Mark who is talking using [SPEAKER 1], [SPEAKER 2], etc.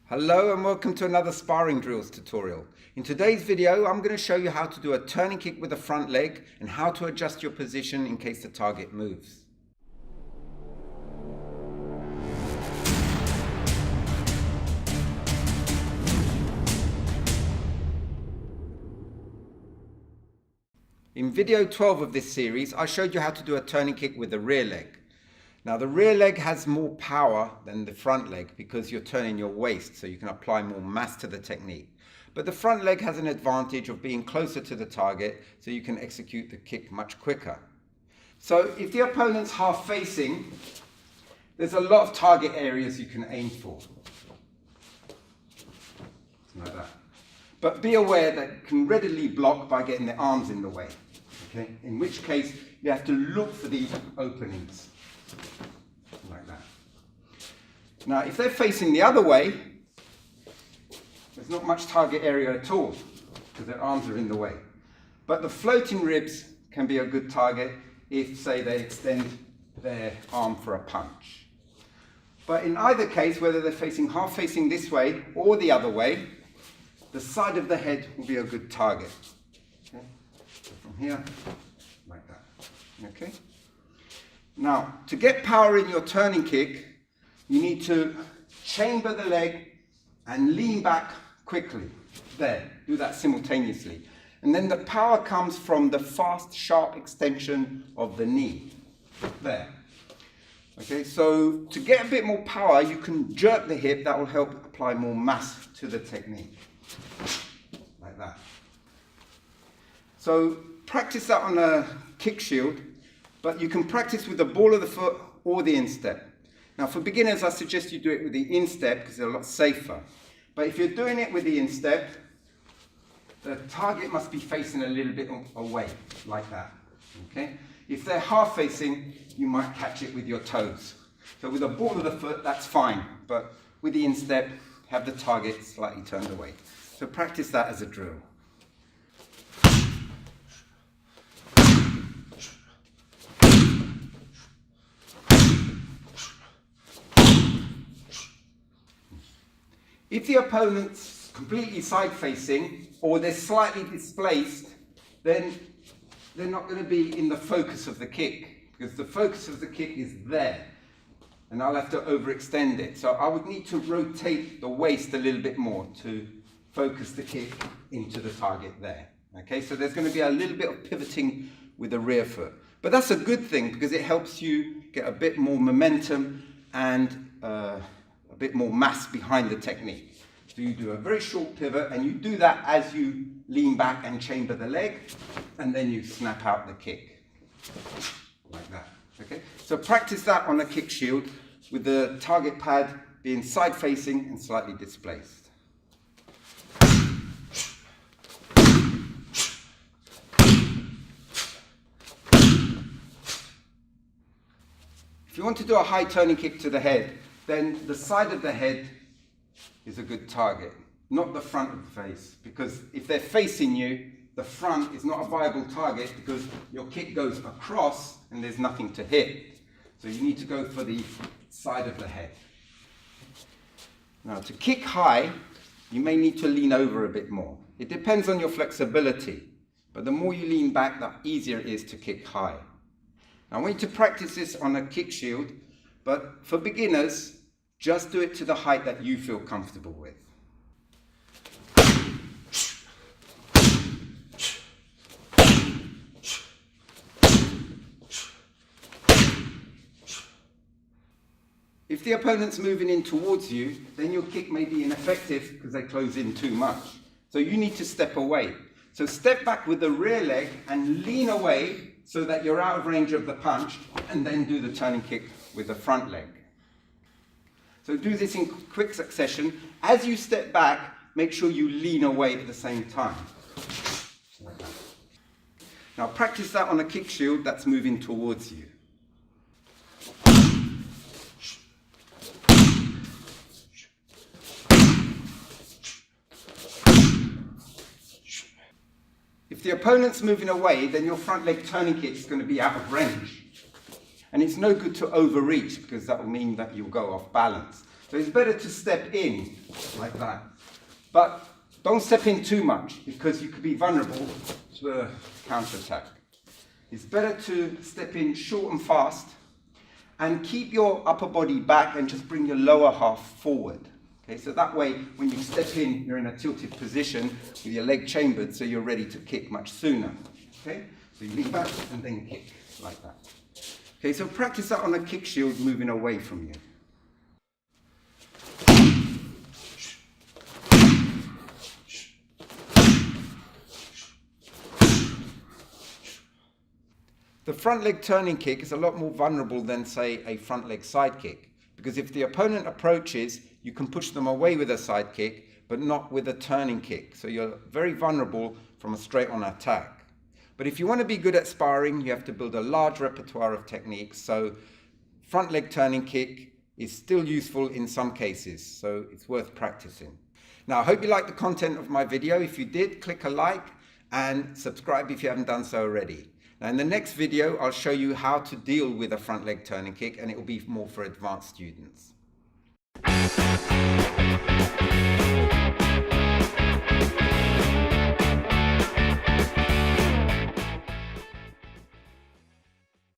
[SPEAKER 1] Hello and welcome to another sparring drills tutorial. In today's video, I'm going to show you how to do a turning kick with the front leg and how to adjust your position in case the target moves. In video 12 of this series, I showed you how to do a turning kick with the rear leg. Now the rear leg has more power than the front leg because you're turning your waist, so you can apply more mass to the technique. But the front leg has an advantage of being closer to the target, so you can execute the kick much quicker. So if the opponent's half facing, there's a lot of target areas you can aim for. Like that. But be aware that you can readily block by getting the arms in the way. Okay? In which case, you have to look for these openings. Like that. Now, if they're facing the other way, there's not much target area at all because their arms are in the way. But the floating ribs can be a good target if, say, they extend their arm for a punch. But in either case, whether they're facing half facing this way or the other way, the side of the head will be a good target. Okay? So from here, like that. Okay? Now, to get power in your turning kick, you need to chamber the leg and lean back quickly. There, do that simultaneously. And then the power comes from the fast, sharp extension of the knee. There. Okay, so to get a bit more power, you can jerk the hip. That will help apply more mass to the technique. Like that. So practice that on a kick shield. But you can practice with the ball of the foot or the instep. Now for beginners, I suggest you do it with the instep because they're a lot safer. But if you're doing it with the instep, the target must be facing a little bit away, like that. Okay? If they're half facing, you might catch it with your toes. So with the ball of the foot, that's fine. But with the instep, have the target slightly turned away. So practice that as a drill. If the opponent's completely side-facing or they're slightly displaced, then they're not going to be in the focus of the kick because the focus of the kick is there and I'll have to overextend it. So I would need to rotate the waist a little bit more to focus the kick into the target there. Okay, so there's going to be a little bit of pivoting with the rear foot. But that's a good thing because it helps you get a bit more momentum and a bit more mass behind the technique. So you do a very short pivot and you do that as you lean back and chamber the leg and then you snap out the kick like that. Okay, so practice that on a kick shield with the target pad being side facing and slightly displaced. If you want to do a high turning kick to the head, then the side of the head is a good target, not the front of the face, because if they're facing you, the front is not a viable target because your kick goes across and there's nothing to hit. So you need to go for the side of the head. Now to kick high, you may need to lean over a bit more. It depends on your flexibility, but the more you lean back, the easier it is to kick high. Now I want you to practice this on a kick shield, but for beginners, just do it to the height that you feel comfortable with. If the opponent's moving in towards you, then your kick may be ineffective because they close in too much. So you need to step away. So step back with the rear leg and lean away so that you're out of range of the punch, and then do the turning kick with the front leg. So do this in quick succession. As you step back, make sure you lean away at the same time. Like that. Now practice that on a kick shield that's moving towards you. If the opponent's moving away, then your front leg turning kick is going to be out of range. And it's no good to overreach because that will mean that you'll go off balance. So it's better to step in like that. But don't step in too much because you could be vulnerable to a counterattack. It's better to step in short and fast and keep your upper body back and just bring your lower half forward. Okay, so that way when you step in, you're in a tilted position with your leg chambered so you're ready to kick much sooner. Okay, so you lean back and then kick like that. Okay, so practice that on a kick shield moving away from you. The front leg turning kick is a lot more vulnerable than, say, a front leg side kick, because if the opponent approaches, you can push them away with a side kick, but not with a turning kick. So you're very vulnerable from a straight on attack. But if you want to be good at sparring, you have to build a large repertoire of techniques. So front leg turning kick is still useful in some cases, so it's worth practicing. Now, I hope you liked the content of my video. If you did, click a like and subscribe if you haven't done so already. Now, in the next video, I'll show you how to deal with a front leg turning kick, and it will be more for advanced students.